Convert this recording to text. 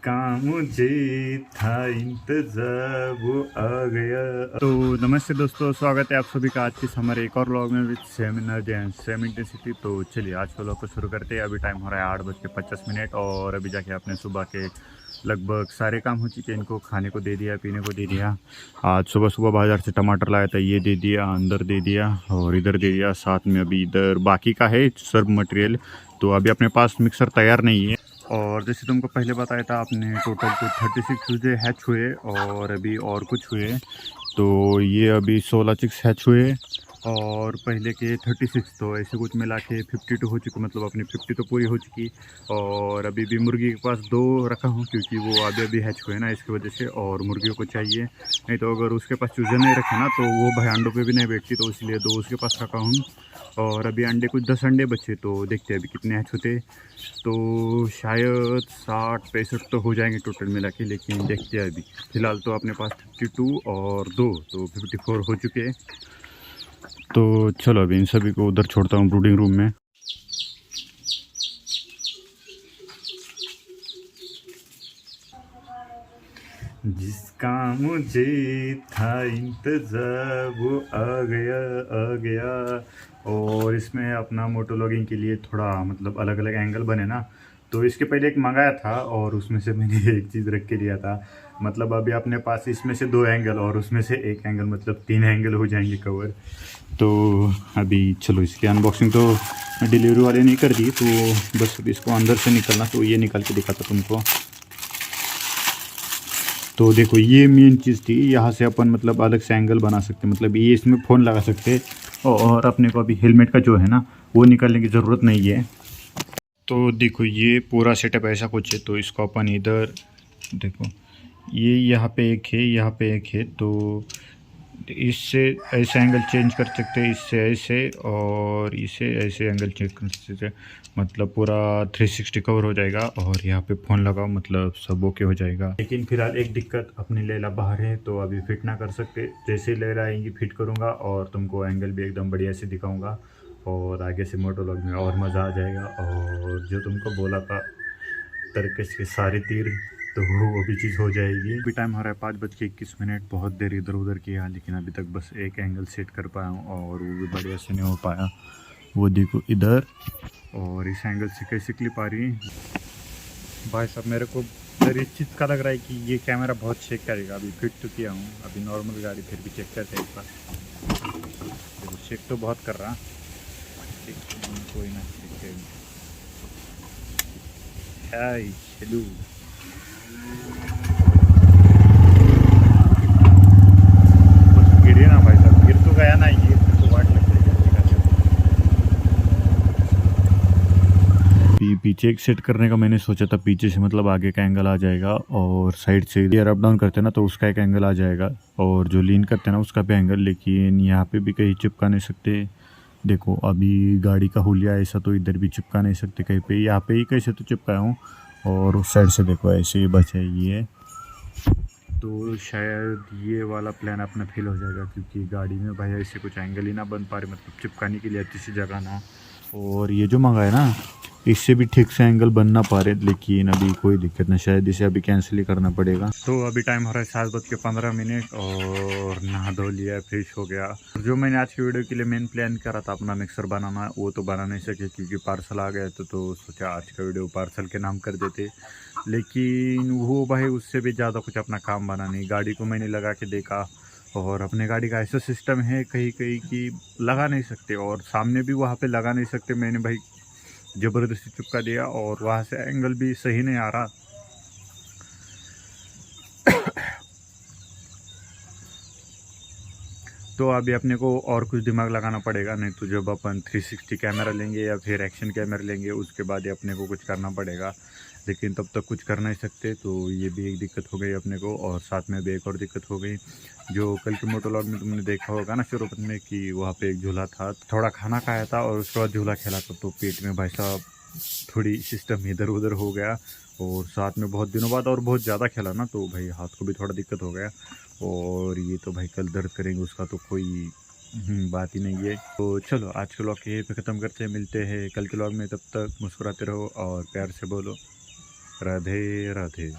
जिसका मुझे था इंतजार वो आ गया। तो नमस्ते दोस्तों, स्वागत है आप सभी का आज के हमारे एक और व्लॉग में with same energy and same intensity. तो चलिए आज के व्लॉग को शुरू करते हैं। अभी टाइम हो रहा है 8:50 और अभी जाके आपने सुबह के लगभग सारे काम हो चुके हैं। इनको खाने को दे दिया, पीने को दे दिया। आज सुबह सुबह बाज़ार से टमाटर लाया था, ये दे दिया, अंदर दे दिया और इधर दे दिया। साथ में अभी इधर बाकी का है सर्व मटेरियल। तो अभी अपने पास मिक्सर तैयार नहीं है। और जैसे तुमको पहले बताया था, आपने टोटल कुछ 36 चूजे हैच हुए और अभी और कुछ हुए। तो ये अभी 16 चिक्स हैच हुए और पहले के 36, तो ऐसे कुछ मिला के 52 हो चुके। मतलब अपनी 50 तो पूरी हो चुकी। और अभी भी मुर्गी के पास 2 रखा हूँ क्योंकि वो अभी हैच हुए ना, इसकी वजह से। और मुर्गियों को चाहिए, नहीं तो अगर उसके पास चूजे नहीं रखे ना तो वो भाई अंडों पे भी नहीं बैठती। तो इसलिए 2 उसके पास रखा हूँ। और अभी अंडे कुछ 10 अंडे बचे, तो देखते हैं अभी कितने हैच होते। तो शायद 60-65 तो हो जाएंगे टोटल मिला के, लेकिन देखते हैं अभी। फ़िलहाल तो अपने पास 52 और 2 तो 54 हो चुके हैं। तो चलो अभी इन सभी को उधर छोड़ता हूँ ब्रूडिंग रूम में। जिसका मुझे था इंतजार वो आ गया आ गया। और इसमें अपना मोटो लॉगिंग के लिए थोड़ा मतलब अलग अलग एंगल बने ना, तो इसके पहले एक मंगाया था और उसमें से मैंने एक चीज़ रख के लिया था। मतलब अभी अपने पास इसमें से 2 एंगल और उसमें से 1 एंगल, मतलब 3 एंगल हो जाएंगे कवर। तो अभी चलो इसकी अनबॉक्सिंग तो डिलीवरी वाले ने कर दी। तो बस अभी इसको अंदर से निकलना, तो ये निकाल के दिखाता तुमको। तो देखो ये मेन चीज़ थी, यहाँ से अपन मतलब अलग से एंगल बना सकते, मतलब ये इसमें फ़ोन लगा सकते। और अपने को अभी हेलमेट का जो है ना वो निकालने की ज़रूरत नहीं है। तो देखो ये पूरा सेटअप ऐसा कुछ है। तो इसको अपन इधर देखो, ये यहाँ पे एक है, यहाँ पे एक है। तो इससे ऐसे एंगल चेंज कर सकते हैं, इससे ऐसे और इसे ऐसे एंगल चेंज कर सकते हैं। मतलब पूरा 360 कवर हो जाएगा। और यहाँ पे फ़ोन लगाओ मतलब सब ओके हो जाएगा। लेकिन फिलहाल एक दिक्कत, अपनी लैला बाहर है तो अभी फिट ना कर सकते। जैसे लैला आएंगी फिट करूँगा और तुमको एंगल भी एकदम बढ़िया से दिखाऊँगा। और आगे से मोटोलॉग में और मज़ा आ जाएगा। और जो तुमको बोला था तरकश के सारे तीर, तो वो भी चीज़ हो जाएगी। अभी टाइम हो रहा है 5:21। बहुत देर इधर उधर किया, लेकिन अभी तक बस एक एंगल सेट कर पाया हूँ और वो भी बढ़िया से नहीं हो पाया। वो देखो इधर, और इस एंगल से कैसे क्लिप आ रही है भाई साहब। मेरे को सर इस चीज़ का लग रहा है कि ये कैमरा बहुत चेक करेगा। अभी फिट तो किया हूँ, अभी नॉर्मल गाड़ी फिर भी चेक करते हैं एक बार। देखो चेक तो बहुत कर रहा, कोई ना चेक हेलो। गिरे ना भाई साहब, गिर तो गया ना, ये फिर तो वाट लग जाएगी। पीछे एक सेट करने का मैंने सोचा था, पीछे से मतलब आगे का एंगल आ जाएगा और साइड से एयर अप डाउन करते हैं ना तो उसका एक एंगल आ जाएगा और जो लीन करते हैं ना उसका भी एंगल। लेकिन यहाँ पे भी कहीं चिपका नहीं सकते। देखो अभी गाड़ी का हुलिया ऐसा तो इधर भी चिपका नहीं सकते कहीं पे, यहाँ पे ही कैसे तो चिपकाया हूँ। और उस साइड से देखो ऐसे ही बचा ये। तो शायद ये वाला प्लान अपना फेल हो जाएगा क्योंकि गाड़ी में भाई ऐसे कुछ एंगल ही ना बन पा रहे, मतलब चिपकाने के लिए अच्छी सी जगह ना। और ये जो मंगाया ना इससे भी ठीक से एंगल बन ना पा रहे, लेकिन अभी कोई दिक्कत नहीं, शायद इसे अभी कैंसिल ही करना पड़ेगा। तो अभी टाइम हो रहा है 7:15 और नहा धो लिया, फ्रेश हो गया। जो मैंने आज की वीडियो के लिए मेन प्लान करा था अपना मिक्सर बनाना, वो तो बना नहीं सके क्योंकि पार्सल आ गया तो सोचा आज का वीडियो पार्सल के नाम कर देते। लेकिन वो भाई उससे भी ज़्यादा कुछ अपना काम बना नहीं। गाड़ी को मैंने लगा के देखा और अपने गाड़ी का ऐसा सिस्टम है कहीं कहीं कि लगा नहीं सकते, और सामने भी वहाँ पे लगा नहीं सकते। मैंने भाई ज़बरदस्ती चिपका दिया और वहाँ से एंगल भी सही नहीं आ रहा। तो अभी अपने को और कुछ दिमाग लगाना पड़ेगा, नहीं तो जब अपन 360 कैमरा लेंगे या फिर एक्शन कैमरा लेंगे उसके बाद ही अपने को कुछ करना पड़ेगा। लेकिन तब तक कुछ कर नहीं सकते, तो ये भी एक दिक्कत हो गई अपने को। और साथ में भी एक और दिक्कत हो गई, जो कल के मोटोलॉग में तुमने देखा होगा ना शुरुआत में कि वहाँ पे एक झूला था, थोड़ा खाना खाया था और उसके बाद झूला खेला था, तो पेट में भाई साहब थोड़ी सिस्टम इधर उधर हो गया। और साथ में बहुत दिनों बाद और बहुत ज़्यादा खेला ना, तो भाई हाथ को भी थोड़ा दिक्कत हो गया। और ये तो भाई कल दर्द करेंगे उसका तो कोई बात ही नहीं है। तो चलो आज के व्लॉग यहीं पे ख़त्म करते हैं, मिलते हैं कल के व्लॉग में। तब तक मुस्कुराते रहो और प्यार से बोलो राधे राधे।